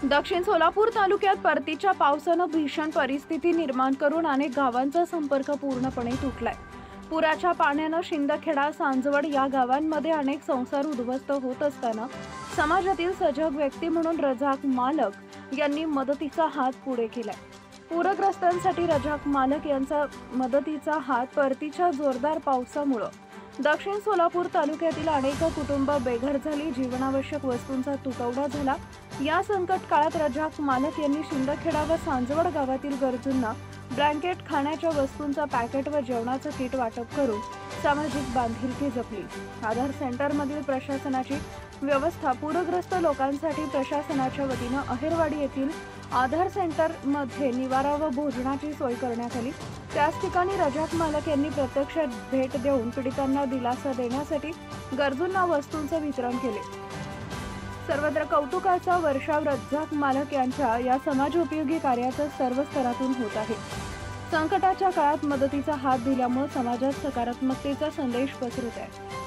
दक्षिण सोलापूर तालुक्यात परतीच्या पावसानं भीषण परिस्थिती निर्माण करून अनेक गावांचा संपर्क पूर्णपणे तुटलाय। पुराच्या पाण्यानं शिंदखेडा, सांजवड या गावांमध्ये अनेक संसार उद्ध्वस्त होत असताना समाजातील सजग व्यक्ती म्हणून रजाक मालक यांनी मदतीचा हात पुढे केलाय। पूरग्रस्तांसाठी रजाक मालक यांचा मदतीचा हात परतीच्या जोरदार पावसामुळे दक्षिण सोलापूर तालुक्यातील अनेक कुटुंब बेघर झाली, जीवनावश्यक वस्तूंचा तुटवडा झाला। या संकट काळात रजाक मालक यांनी शिंदखेडा व सांजवड गावातील गरजूंना ब्लँकेट, खाण्याच्या वस्तूंचा पॅकेट व जेवणाचं किट वाटप करून सामाजिक बांधिलकी जपली। आधार सेंटरमधील प्रशासनाची व्यवस्था पूरग्रस्त लोकांसाठी प्रशासनाच्या वतीनं अहेरवाडी येथील आधार सेंटर मध्ये निवारा व भोजनाची सोय करण्यात आली। त्याच ठिकाणी रजाक मालक यांनी प्रत्यक्ष भेट देऊन पीडितांना दिलासा देण्यासाठी गरजूंना वस्तूंचे वितरण केले। सर्वत्र कौतुकाचा वर्षाव रजाक मालक यांच्या या समाजोपयोगी कार्याचा सर्व स्तरातून होत आहे। संकटाच्या काळात मदतीचा हात दिल्यामुळे समाजात सकारात्मकतेचा संदेश पसरत आहे।